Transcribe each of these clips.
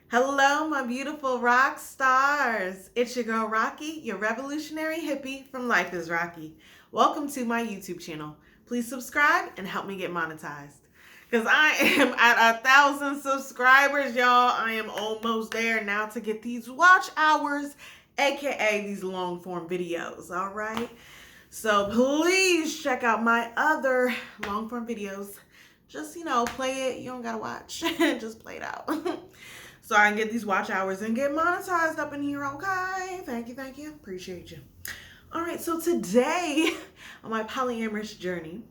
Hello, my beautiful rock stars. It's your girl Rocqi, your revolutionary hippie from LifeIsRocqi. Welcome to my YouTube channel. Please subscribe and help me get monetized. Because I am at 1,000 subscribers, y'all. I am almost there now to get these watch hours, aka these long form videos, all right? So please check out my other long form videos. Just, play it. You don't gotta watch. Just play it out. So I can get these watch hours and get monetized up in here, okay? Thank you. Appreciate you. All right, so today on my polyamorous journey,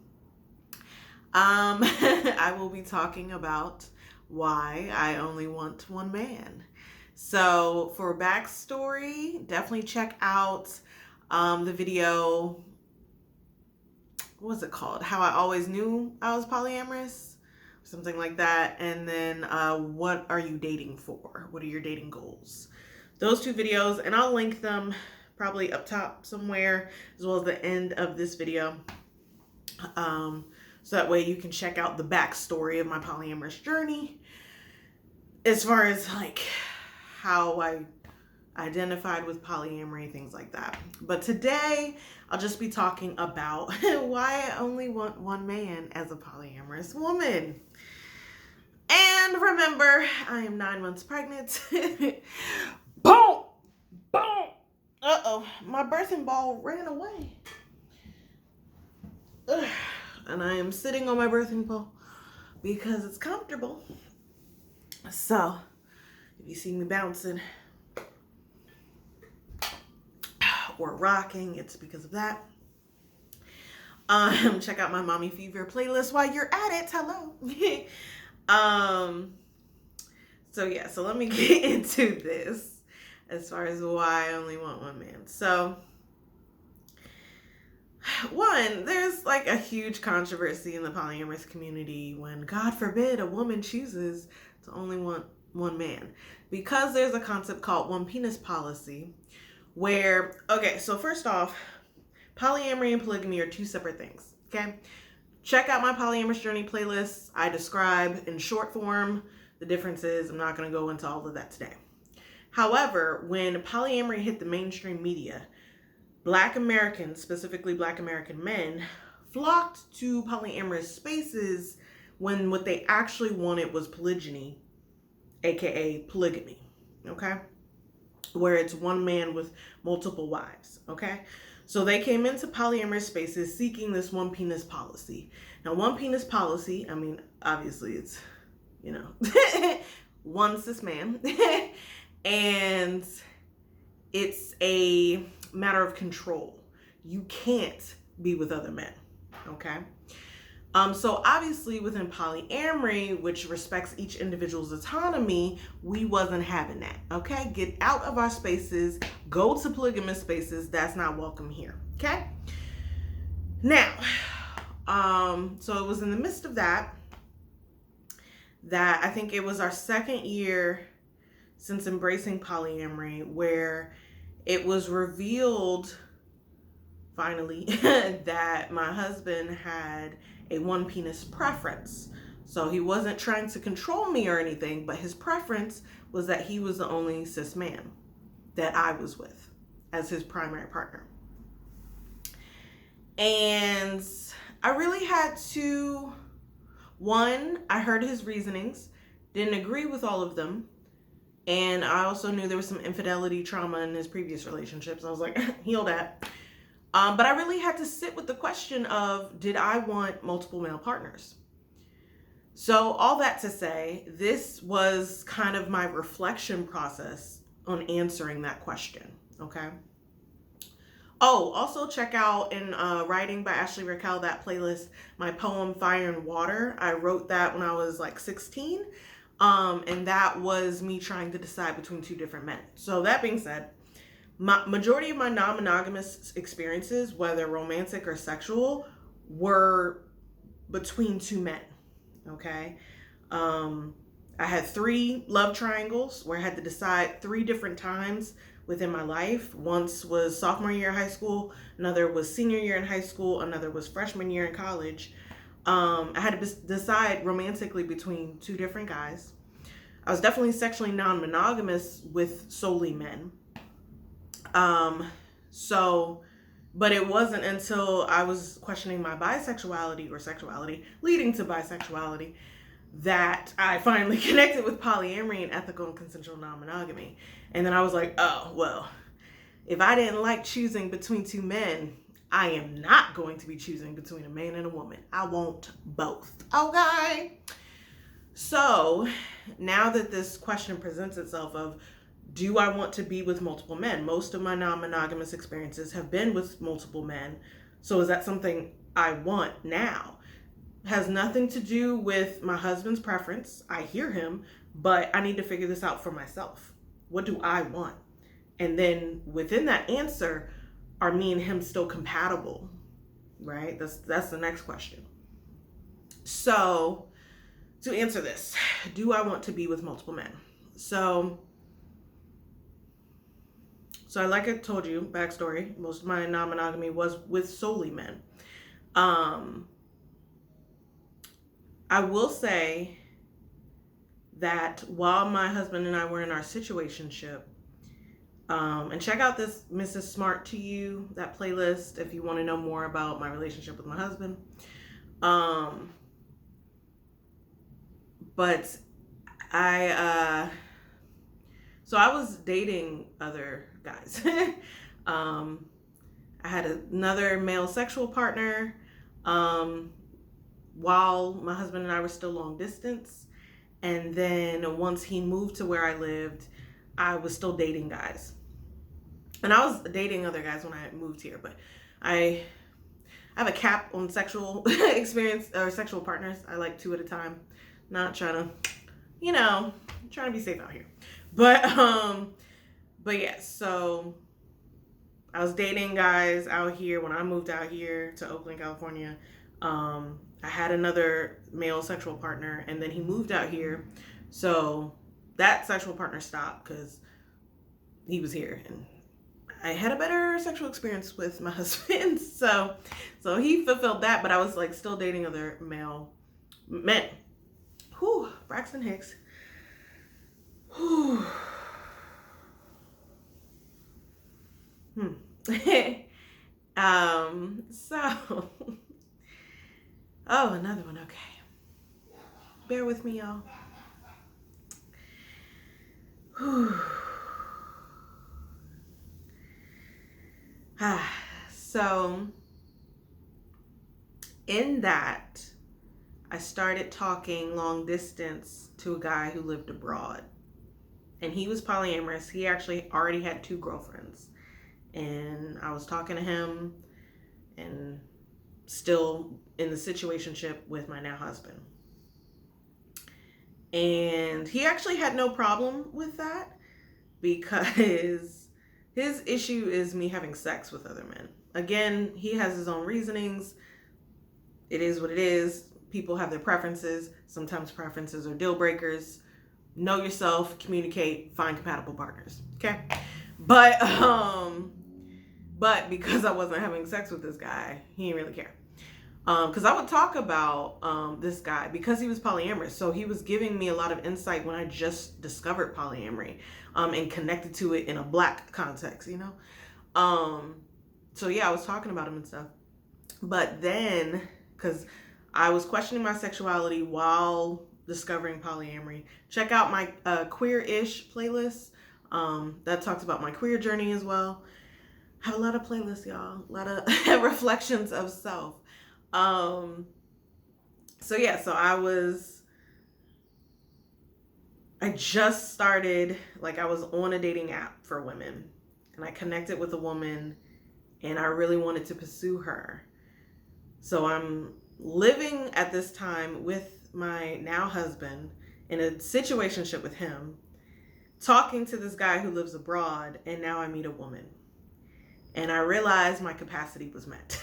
I will be talking about why I only want one man. So for backstory, definitely check out the video, what was it called? How I Always Knew I Was Polyamorous. Something like that. And then what are you dating for? What are your dating goals? Those two videos, and I'll link them probably up top somewhere, as well as the end of this video. So that way you can check out the backstory of my polyamorous journey, as far as like how I identified with polyamory, things like that. But today I'll just be talking about why I only want one man as a polyamorous woman. And remember, I am 9 months pregnant. Boom! Boom! Uh-oh, my birthing ball ran away. Ugh. And I am sitting on my birthing ball because it's comfortable. So, if you see me bouncing or rocking, it's because of that. Check out my Mommy Fever playlist while you're at it. Hello. So let me get into this as far as why I only want one man. So one, there's like a huge controversy in the polyamorous community when, God forbid, a woman chooses to only want one man, because there's a concept called one penis policy where, okay, so first off, polyamory and polygamy are two separate things, okay? Check out my polyamorous journey playlist. I describe in short form the differences. I'm not going to go into all of that today. However, when polyamory hit the mainstream media, Black Americans, specifically Black American men, flocked to polyamorous spaces when what they actually wanted was polygyny, aka polygamy, okay? Where it's one man with multiple wives, okay? So they came into polyamorous spaces seeking this one penis policy. Now, one penis policy, I mean, obviously it's, one cis man. And it's a matter of control. You can't be with other men, okay? So obviously within polyamory, which respects each individual's autonomy, we wasn't having that, okay? Get out of our spaces, go to polygamous spaces. That's not welcome here, okay? Now, so it was in the midst of that I think it was our second year since embracing polyamory where it was revealed finally that my husband had a one penis preference. So he wasn't trying to control me or anything, but his preference was that he was the only cis man that I was with as his primary partner. And I really had to, one, I heard his reasonings, didn't agree with all of them. And I also knew there was some infidelity trauma in his previous relationships. I was like, heal that. But I really had to sit with the question of, did I want multiple male partners? So all that to say, this was kind of my reflection process on answering that question, okay? Oh, also check out in Writing by Ashley Raquel, that playlist, my poem, Fire and Water. I wrote that when I was like 16. And that was me trying to decide between two different men. So that being said, majority of my non-monogamous experiences, whether romantic or sexual, were between two men, okay? I had 3 love triangles where I had to decide 3 different times within my life. Once was sophomore year of high school, another was senior year in high school, another was freshman year in college. I had to decide romantically between 2 different guys. I was definitely sexually non-monogamous with solely men. But it wasn't until I was questioning my bisexuality or sexuality leading to bisexuality that I finally connected with polyamory and ethical and consensual non-monogamy. And then I was like, oh, well, if I didn't like choosing between two men, I am not going to be choosing between a man and a woman. I want both. Okay. So now that this question presents itself of, do I want to be with multiple men? Most of my non-monogamous experiences have been with multiple men. So is that something I want now? Has nothing to do with my husband's preference. I hear him, but I need to figure this out for myself. What do I want? And then within that answer, are me and him still compatible? Right? That's the next question. So to answer this, do I want to be with multiple men? So like I told you, backstory, most of my non-monogamy was with solely men. I will say that while my husband and I were in our situationship, and check out this Mrs. Smartt to You, that playlist, if you want to know more about my relationship with my husband. But I was dating other guys. I had another male sexual partner while my husband and I were still long distance. And then once he moved to where I lived, I was still dating guys. And I was dating other guys when I moved here, but I have a cap on sexual experience or sexual partners. I like 2 at a time. Not trying to, trying to be safe out here. But yeah, so I was dating guys out here when I moved out here to Oakland, California. I had another male sexual partner, and then he moved out here. So that sexual partner stopped because he was here, and I had a better sexual experience with my husband. So he fulfilled that, but I was like still dating other male men. Whew, Braxton Hicks. Whew. Another one. Okay. Bear with me, y'all. So in that, I started talking long distance to a guy who lived abroad, and he was polyamorous. He actually already had 2 girlfriends, and I was talking to him and still in the situationship with my now husband. And he actually had no problem with that because his issue is me having sex with other men. Again, he has his own reasonings. It is what it is. People have their preferences. Sometimes preferences are deal breakers. Know yourself, communicate, find compatible partners. Okay? But because I wasn't having sex with this guy, he didn't really care. Because I would talk about this guy because he was polyamorous. So he was giving me a lot of insight when I just discovered polyamory and connected to it in a Black context, So yeah, I was talking about him and stuff. But then, because I was questioning my sexuality while discovering polyamory, check out my queer-ish playlist that talks about my queer journey as well. I have a lot of playlists, y'all. A lot of reflections of self. So I just started, I was on a dating app for women, and I connected with a woman, and I really wanted to pursue her. So I'm living at this time with my now husband in a situationship with him, talking to this guy who lives abroad, and now I meet a woman. And I realized my capacity was met.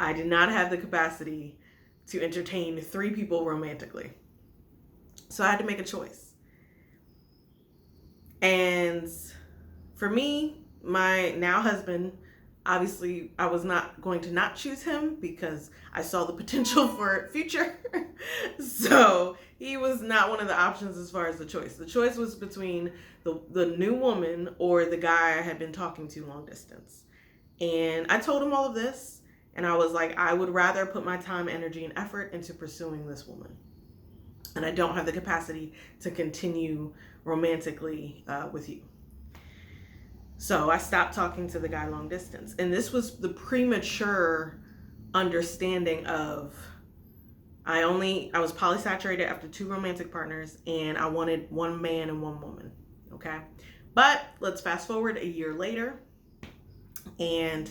I did not have the capacity to entertain 3 people romantically. So I had to make a choice. And for me, my now husband, Obviously, I was not going to not choose him because I saw the potential for future. So he was not one of the options as far as the choice. The choice was between the new woman or the guy I had been talking to long distance. And I told him all of this. And I was like, I would rather put my time, energy, and effort into pursuing this woman. And I don't have the capacity to continue romantically with you. So I stopped talking to the guy long distance. And this was the premature understanding of I was polysaturated after 2 romantic partners, and I wanted 1 man and 1 woman. Okay. But let's fast forward a year later, and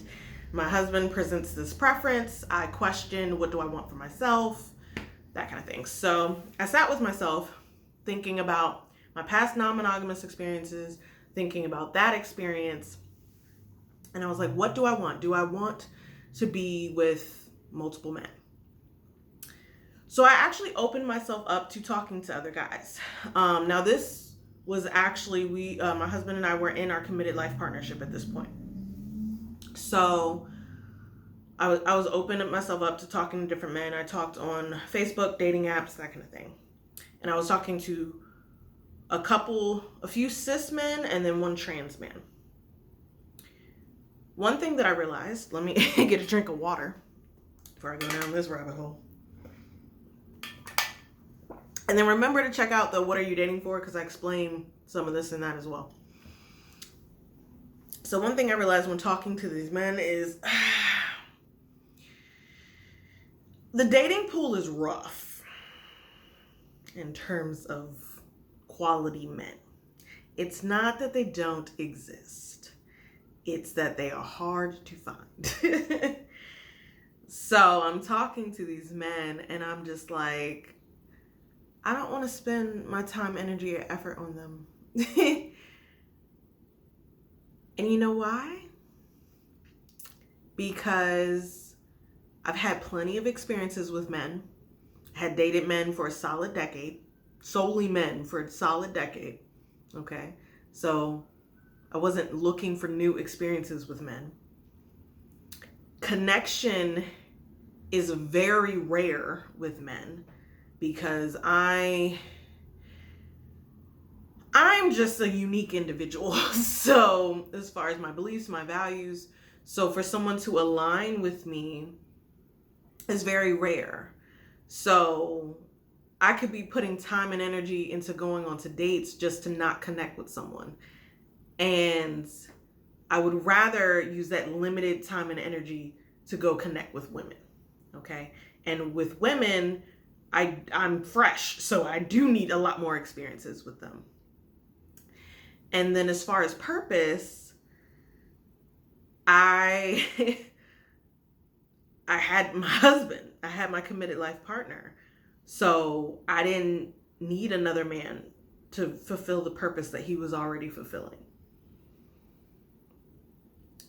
my husband presents this preference. I questioned, what do I want for myself? That kind of thing. So I sat with myself thinking about my past non-monogamous experiences, thinking about that experience. And I was like, what do I want? Do I want to be with multiple men? So I actually opened myself up to talking to other guys. Now this was actually, my husband and I were in our committed life partnership at this point. So I was opening myself up to talking to different men. I talked on Facebook, dating apps, that kind of thing. And I was talking to a few cis men and then 1 trans man. One thing that I realized, let me get a drink of water before I go down this rabbit hole. And then remember to check out the What Are You Dating For? Because I explain some of this and that as well. So one thing I realized when talking to these men is the dating pool is rough in terms of quality men. It's not that they don't exist. It's that they are hard to find. So I'm talking to these men and I'm just like, I don't want to spend my time, energy, or effort on them. And you know why? Because I've had plenty of experiences with men. I had dated men for a solid decade. Solely men for a solid decade. Okay? So I wasn't looking for new experiences with men. Connection is very rare with men because I'm just a unique individual. So as far as my beliefs, my values, so for someone to align with me is very rare. So I could be putting time and energy into going on to dates just to not connect with someone. And I would rather use that limited time and energy to go connect with women. Okay. And with women, I'm fresh. So I do need a lot more experiences with them. And then as far as purpose, I had my husband. I had my committed life partner. So I didn't need another man to fulfill the purpose that he was already fulfilling.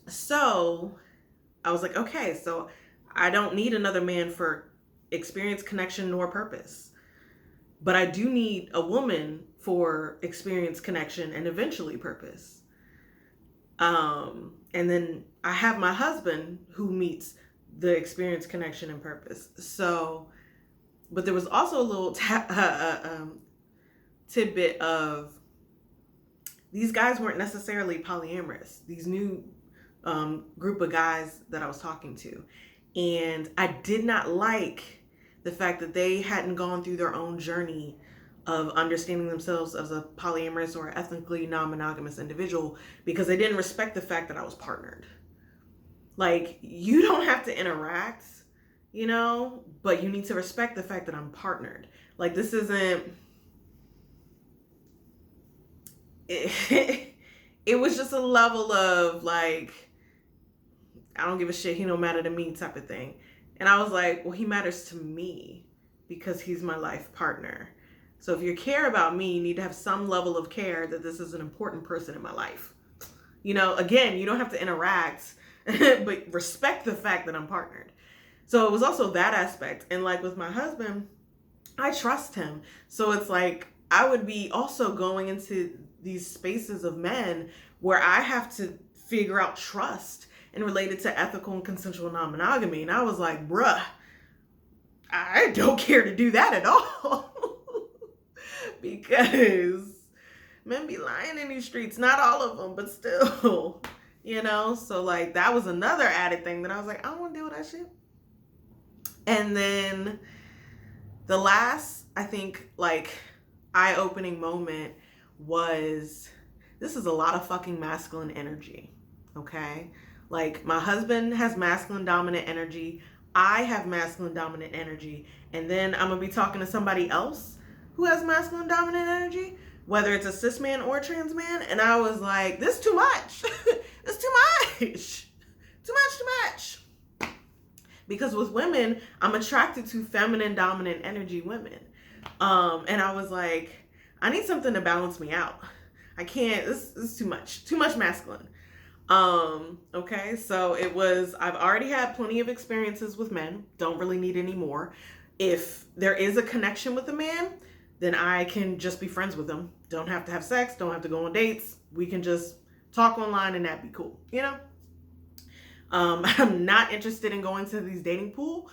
So I was like, okay, so I don't need another man for experience, connection, nor purpose. But I do need a woman for experience, connection, and eventually purpose. And then I have my husband who meets the experience, connection, and purpose. So, but there was also a little tidbit of these guys weren't necessarily polyamorous. These new group of guys that I was talking to. And I did not like the fact that they hadn't gone through their own journey of understanding themselves as a polyamorous or ethnically non-monogamous individual because they didn't respect the fact that I was partnered. Like, you don't have to interact, you know, but you need to respect the fact that I'm partnered. Like, this isn't... It was just a level of, like, I don't give a shit, he don't matter to me type of thing. And I was like, well, he matters to me because he's my life partner. So if you care about me, you need to have some level of care that this is an important person in my life. You know, again, you don't have to interact, but respect the fact that I'm partnered. So it was also that aspect. And like with my husband, I trust him. So it's like, I would be also going into these spaces of men where I have to figure out trust and related to ethical and consensual non-monogamy. And I was like, bruh, I don't care to do that at all. Because men be lying in these streets. Not all of them, but still, you know? So like that was another added thing that I was like, I don't want to deal with that shit. And then the last, I think, like, eye-opening moment was, this is a lot of fucking masculine energy, okay? Like, my husband has masculine dominant energy. I have masculine dominant energy. And then I'm going to be talking to somebody else who has masculine dominant energy, whether it's a cis man or a trans man. And I was like, this is too much. This is too much. Too much. Because with women, I'm attracted to feminine dominant energy women. And I was like, I need something to balance me out. I can't, this is too much masculine. Okay, so it was, I've already had plenty of experiences with men, don't really need any more. If there is a connection with a man, then I can just be friends with them. Don't have to have sex, don't have to go on dates. We can just talk online and that'd be cool, you know? I'm not interested in going to these dating pool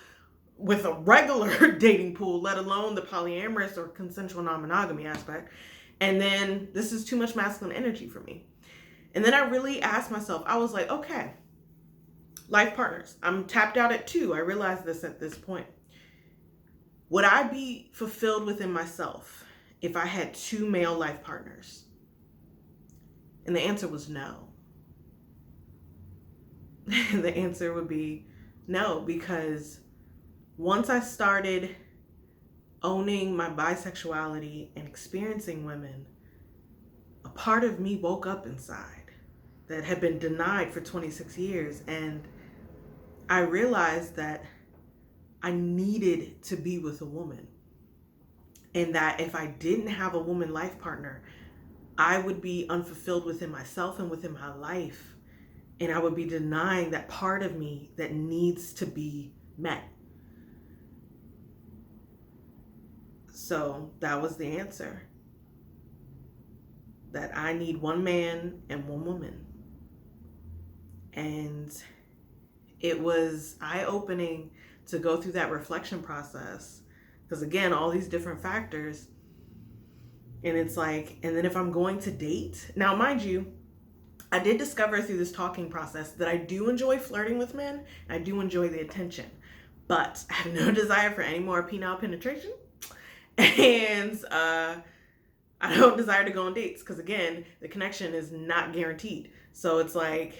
with a regular dating pool, let alone the polyamorous or consensual non-monogamy aspect. And then this is too much masculine energy for me. And then I really asked myself, I was like, okay, life partners, I'm tapped out at 2. I realized this at this point. Would I be fulfilled within myself if I had 2 male life partners? And the answer was no. The answer would be no, because once I started owning my bisexuality and experiencing women, a part of me woke up inside that had been denied for 26 years. And I realized that I needed to be with a woman. And that if I didn't have a woman life partner, I would be unfulfilled within myself and within my life. And I would be denying that part of me that needs to be met. So that was the answer. That I need 1 man and 1 woman. And it was eye-opening to go through that reflection process. Because again, all these different factors. And it's like, and then if I'm going to date, now mind you, I did discover through this talking process that I do enjoy flirting with men. I do enjoy the attention, but I have no desire for any more penile penetration. And I don't desire to go on dates because again, the connection is not guaranteed. So it's like,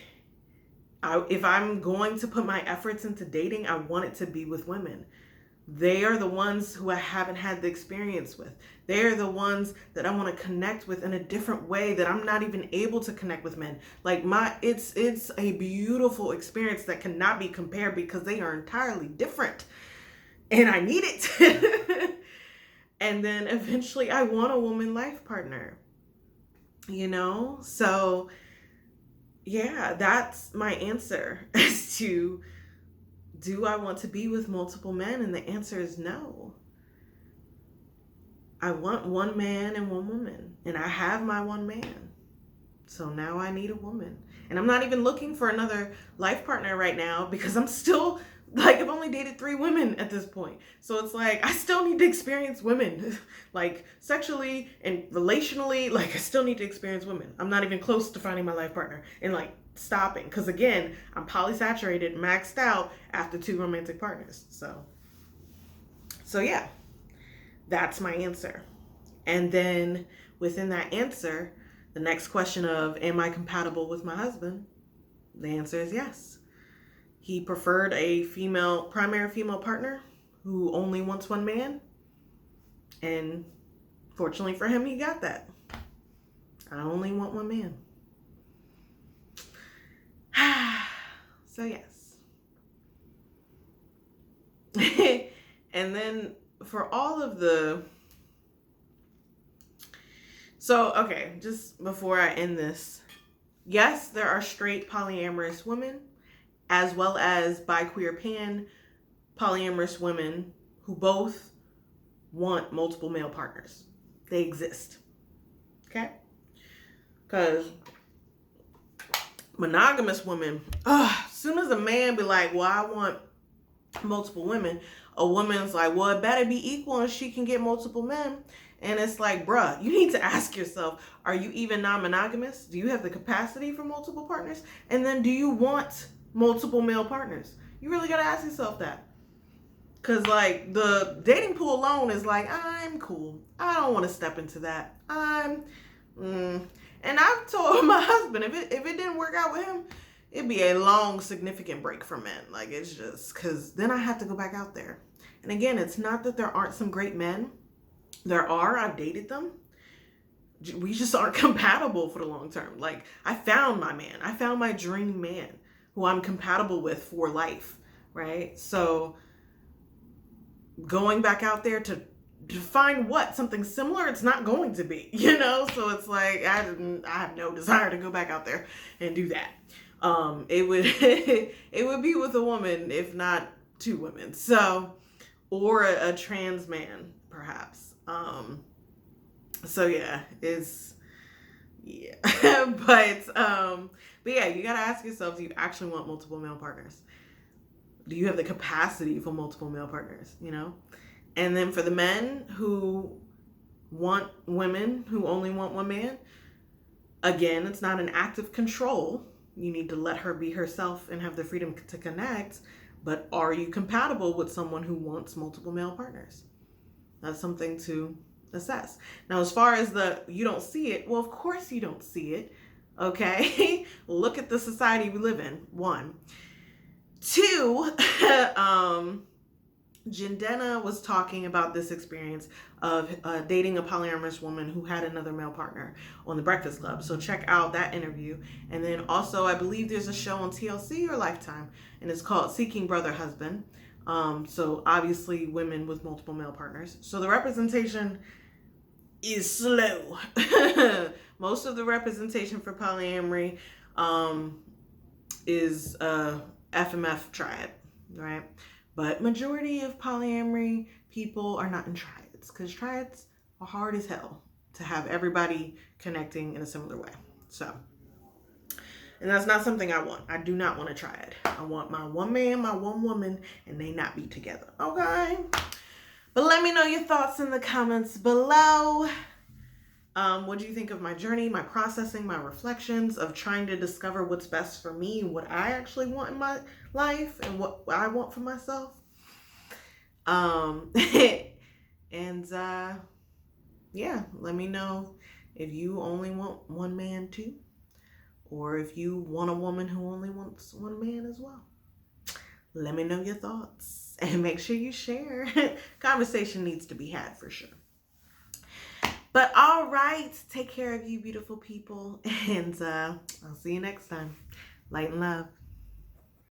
if I'm going to put my efforts into dating, I want it to be with women. They are the ones who I haven't had the experience with. They are the ones that I want to connect with in a different way that I'm not even able to connect with men. Like it's a beautiful experience that cannot be compared because they are entirely different. And I need it. And then eventually I want a woman life partner. You know? So yeah, that's my answer as to, do I want to be with multiple men? And the answer is no. I want 1 man and 1 woman. And I have my 1 man. So now I need a woman. And I'm not even looking for another life partner right now because I'm still, like, I've only dated 3 women at this point. So it's like, I still need to experience women. Like, sexually and relationally, like, I still need to experience women. I'm not even close to finding my life partner. And, like, stopping, because again, I'm polysaturated, maxed out after 2 romantic partners. So yeah, that's my answer. And then within that answer, the next question of, am I compatible with my husband? The answer is yes. He preferred a primary female partner who only wants 1 man. And fortunately for him, he got that. I only want 1 man. So yes. And then for all of okay, just before I end this, yes, there are straight polyamorous women as well as bi-queer pan polyamorous women who both want multiple male partners. They exist. Okay? Because monogamous women, as soon as a man be like, well, I want multiple women, a woman's like, well, it better be equal and she can get multiple men. And it's like, bruh, you need to ask yourself, are you even non-monogamous? Do you have the capacity for multiple partners? And then do you want multiple male partners? You really got to ask yourself that. Because, like, the dating pool alone is like, I'm cool. I don't want to step into that. And I've told my husband, if it didn't work out with him, it'd be a long, significant break for men. Like, it's just, because then I have to go back out there. And again, it's not that there aren't some great men. There are. I've dated them. We just aren't compatible for the long term. Like, I found my man. I found my dream man who I'm compatible with for life, right? So going back out there to find something similar, it's not going to be, So it's like, I have no desire to go back out there and do that. It would be with a woman, if not two women. So, or a trans man, perhaps. So yeah, but yeah, you gotta ask yourself, do you actually want multiple male partners? Do you have the capacity for multiple male partners, And then for the men who want women who only want one man, again, it's not an act of control. You need to let her be herself and have the freedom to connect. But are you compatible with someone who wants multiple male partners? That's something to assess. Now, as far as you don't see it, well, of course you don't see it. Okay? Look at the society we live in. 1. 2, Jindena was talking about this experience of dating a polyamorous woman who had another male partner on The Breakfast Club. So check out that interview. And then also, I believe there's a show on TLC or Lifetime, and it's called Seeking Brother Husband. So obviously women with multiple male partners. So the representation is slow. Most of the representation for polyamory is FMF triad, right? But majority of polyamory people are not in triads, because triads are hard as hell to have everybody connecting in a similar way. So, and that's not something I want. I do not want a triad. I want my one man, my one woman, and they not be together. Okay? But let me know your thoughts in the comments below. What do you think of my journey, my processing, my reflections of trying to discover what's best for me, what I actually want in my life, and what I want for myself? Yeah, let me know if you only want one man too, or if you want a woman who only wants one man as well. Let me know your thoughts, and make sure you share. Conversation needs to be had for sure. But all right, take care of you beautiful people, and I'll see you next time. Light and love.